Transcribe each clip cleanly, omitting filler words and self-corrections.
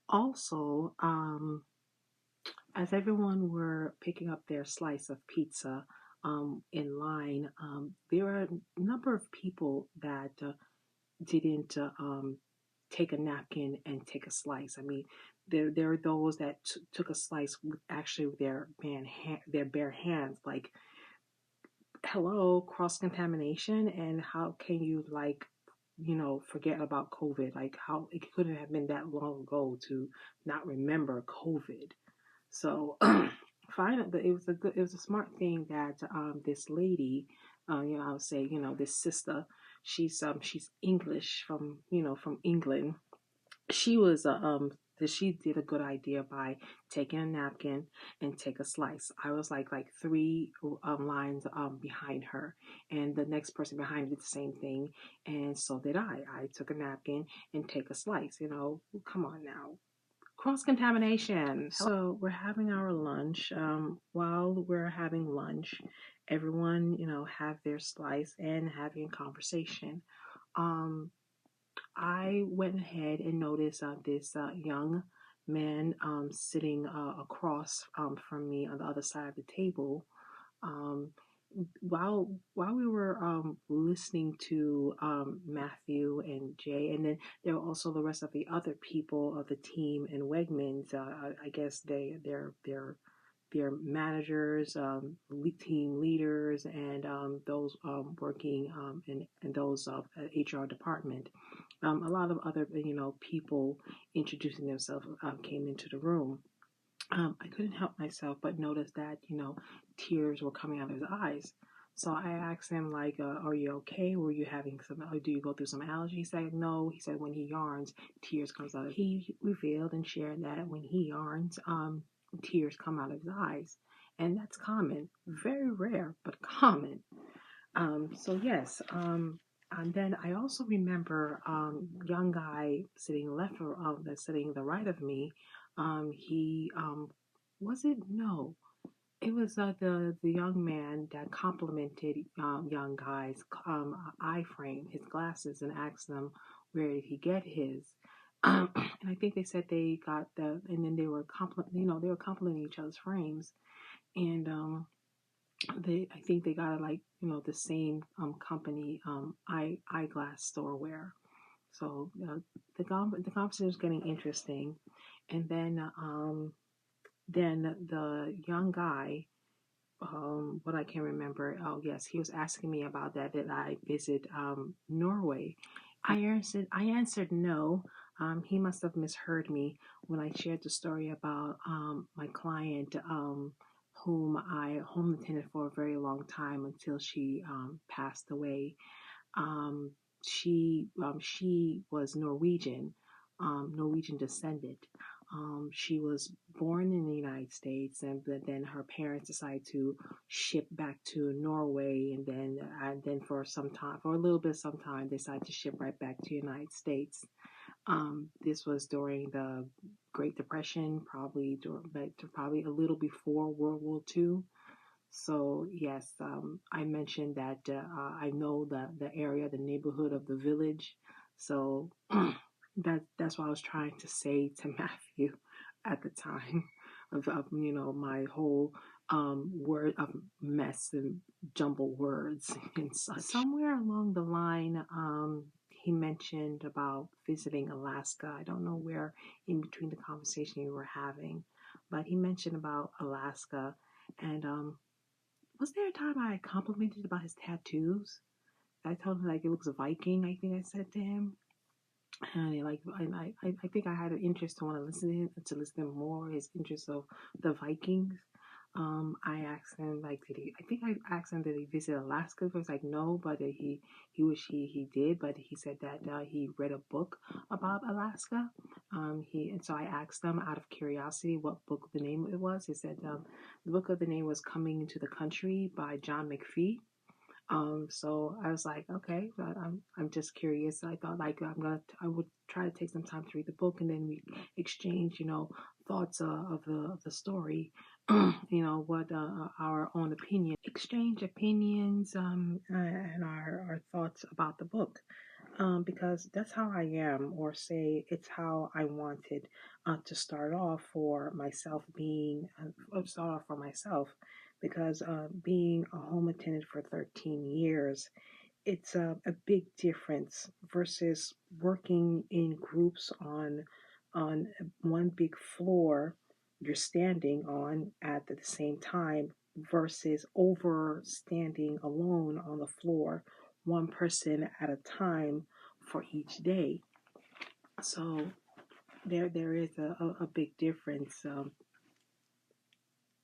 Also, as everyone were picking up their slice of pizza in line, there were a number of people that didn't take a napkin and take a slice. I mean, there are those that took a slice with actually their bare hands. Like, hello, cross contamination, and how can you forget about COVID? Like, how it couldn't have been that long ago to not remember COVID. So, finally, but it was a smart thing that this lady, I would say, this sister, she's English from England. She was she did a good idea by taking a napkin and take a slice. I was like three lines behind her, and the next person behind did the same thing, and so did I. I took a napkin and take a slice. Come on now, cross contamination. So we're having our lunch. While we're having lunch, everyone have their slice and having a conversation. Um, I went ahead and noticed this young man sitting across from me on the other side of the table. Um, while we were listening to Matthew and Jay, and then there were also the rest of the other people of the team in Wegmans. I guess their managers, team leaders, and those working in those HR department. A lot of other people introducing themselves came into the room. I couldn't help myself but notice that tears were coming out of his eyes. So I asked him like, "Are you okay? Were you having some? Or do you go through some allergies?" He said, "No." He said, "When he yarns, tears comes out." He revealed and shared that when he yarns, tears come out of his eyes, and that's common, very rare, but common. So yes. And then I also remember young guy sitting sitting the right of me. He was it no. It was the young man that complimented young guys' eye frame, his glasses, and asked them where did he get his. And I think they said they got and then they were they were complimenting each other's frames, and I think they got it like the same company eyeglass storeware. So the conversation was getting interesting, and then the young guy, what I can remember, oh yes, he was asking me about that I visit Norway. I answered no. He must have misheard me when I shared the story about my client, whom I home attended for a very long time until she passed away. Um, she was Norwegian descendant. She was born in the United States, but then her parents decided to ship back to Norway, and then for a little bit, sometime, they decided to ship right back to the United States. This was during the Great Depression, probably a little before World War II. So yes, I mentioned that I know the area, the neighborhood of the village. So that's what I was trying to say to Matthew at the time of my whole word of mess and jumble words and such. Somewhere along the line, he mentioned about visiting Alaska. I don't know where in between the conversation we were having, but he mentioned about Alaska, and was there a time I complimented about his tattoos? I told him like it looks Viking. I think I said to him, and I think I had an interest to want to listen to more his interest of the Vikings. I asked him like, did he? I think I asked him did he visit Alaska? He was like, no, but he wish he did. But he said that he read a book about Alaska. And so I asked him out of curiosity what book the name it was. He said the book of the name was Coming into the Country by John McPhee. So I was like, okay, but I'm just curious. I thought like I would try to take some time to read the book, and then we exchange, thoughts of the story, what our own opinion, exchange opinions, and our thoughts about the book. because that's how I am, or say it's how I wanted to start off for myself start off for myself, because being a home attendant for 13 years, it's a big difference versus working in groups on one big floor you're standing on at the same time versus over standing alone on the floor, one person at a time for each day. So there is a big difference.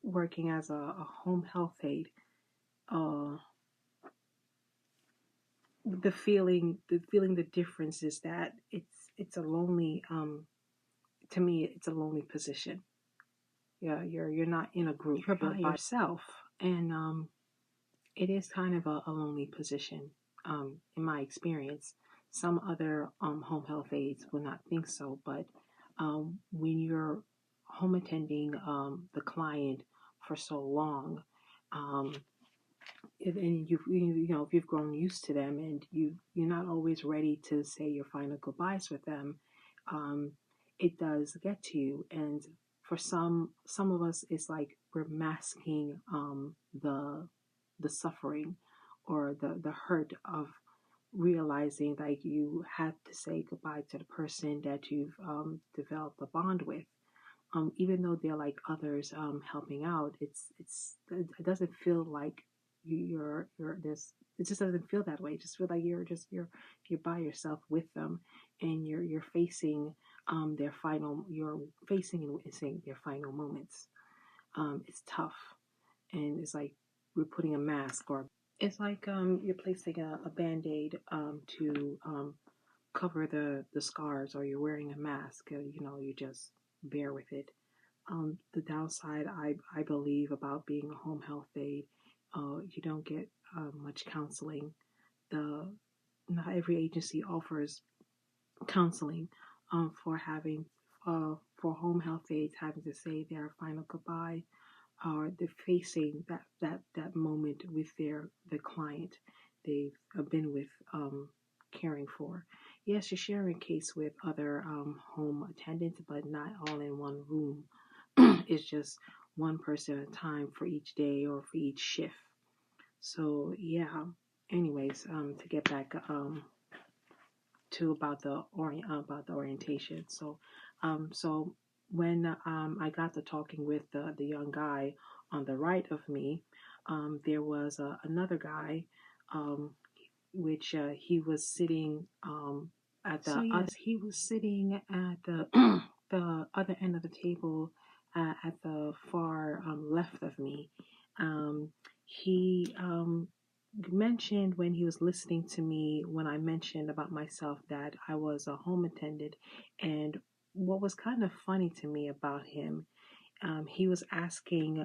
Working as a home health aide, uh, the difference is that it's a lonely, to me it's a lonely position. Yeah, you're not in a group, you're by yourself, and it is kind of a lonely position, in my experience. Some other home health aides will not think so, but when you're home attending the client for so long, um, and if you've grown used to them, and you're not always ready to say your final goodbyes with them, um, it does get to you. And for some of us, it's like we're masking the suffering or the hurt of realizing like you had to say goodbye to the person that you've developed a bond with. Even though they're like others helping out, it doesn't feel like you're this. It just doesn't feel that way. It just feel like you're by yourself with them, and you're facing you're facing and witnessing their final moments. It's tough, and it's like we're putting a mask, or it's like you're placing a band-aid to cover the scars, or you're wearing a mask. You just bear with it. The downside, I believe, about being a home health aide, you don't get much counseling. The Not every agency offers counseling for home health aides having to say their final goodbye, or they're facing that moment with the client they've been with, caring for. Yes, you're sharing a case with other home attendants, but not all in one room. It's just one person at a time for each day or for each shift. So yeah. Anyways, to get back to about the orientation. So when I got to talking with the young guy on the right of me, there was another guy, um, which he was sitting at the yes, he was sitting at the the other end of the table, at the far left of me. He mentioned when he was listening to me when I mentioned about myself that I was a home attendant, and what was kind of funny to me about him, he was asking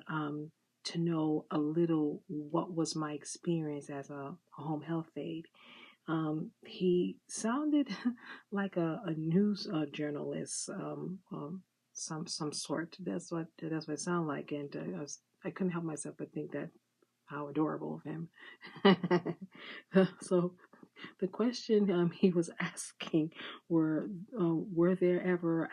to know a little what was my experience as a home health aide. He sounded like a news journalist, some sort. That's what it sounded like, and I couldn't help myself but think that how adorable of him. So the question he was asking were there ever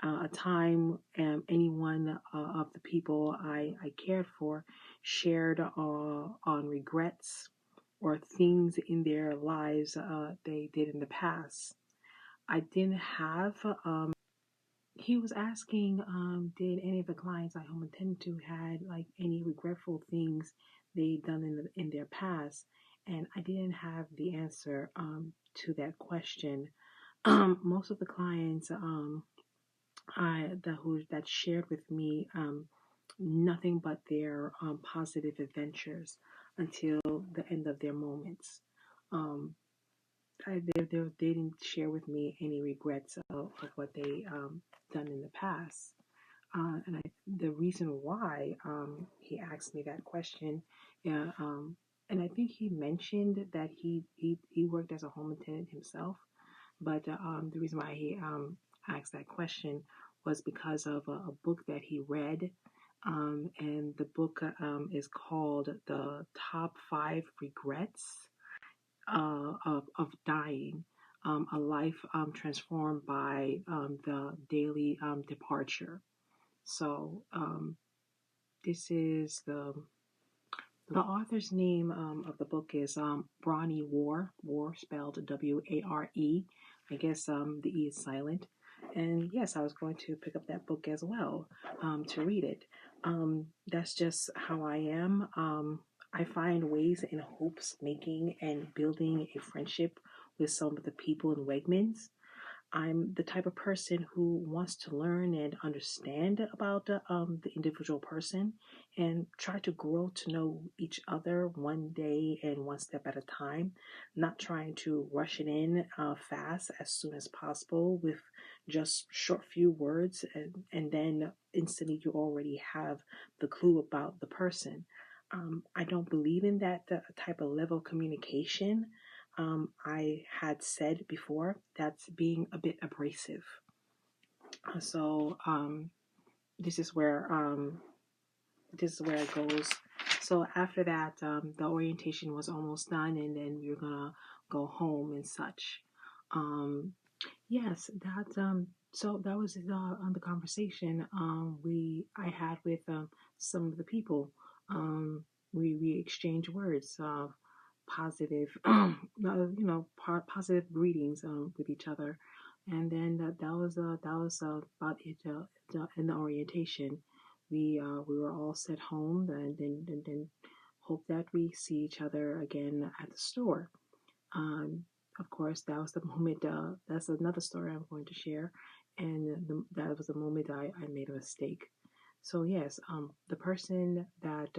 a time anyone of the people I cared for shared on regrets or things in their lives they did in the past. I didn't have. He was asking, did any of the clients I home attended to had like any regretful things they'd done in their past, and I didn't have the answer to that question. Most of the clients that shared with me nothing but their positive adventures until the end of their moments. Um, they didn't share with me any regrets of what they done in the past. The reason why he asked me that question, yeah, and I think he mentioned that he worked as a home attendant himself, but the reason why he asked that question was because of a book that he read, and the book is called The Top 5 Regrets. of dying, a life transformed by the daily departure. So this is the author's name of the book is Bronnie Ware, Ware spelled Ware. I guess the E is silent. And yes, I was going to pick up that book as well to read it. That's just how I am. I find ways and hopes making and building a friendship with some of the people in Wegmans. I'm the type of person who wants to learn and understand about the individual person and try to grow to know each other one day and one step at a time, not trying to rush it in fast as soon as possible with just short few words and then instantly you already have the clue about the person. I don't believe in that type of level of communication. I had said before that's being a bit abrasive. So this is where it goes. So after that, the orientation was almost done, and then we were gonna go home and such. Yes, that so that was on the conversation I had with some of the people. Um, we exchanged words, positive, positive greetings with each other, and then that was about it in the orientation. We were all sent home, and then hope that we see each other again at the store. Um, of course, that was the moment. That's another story I'm going to share, and that was the moment I made a mistake. So yes, the person that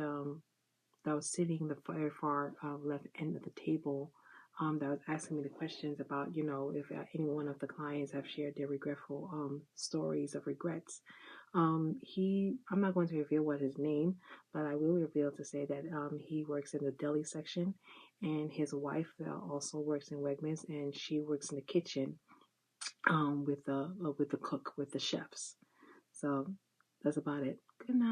was sitting in the very far left end of the table, that was asking me the questions about, if any one of the clients have shared their regretful stories of regrets. I'm not going to reveal what his name, but I will reveal to say that he works in the deli section, and his wife also works in Wegmans, and she works in the kitchen with the cook, with the chefs. So that's about it. Good night.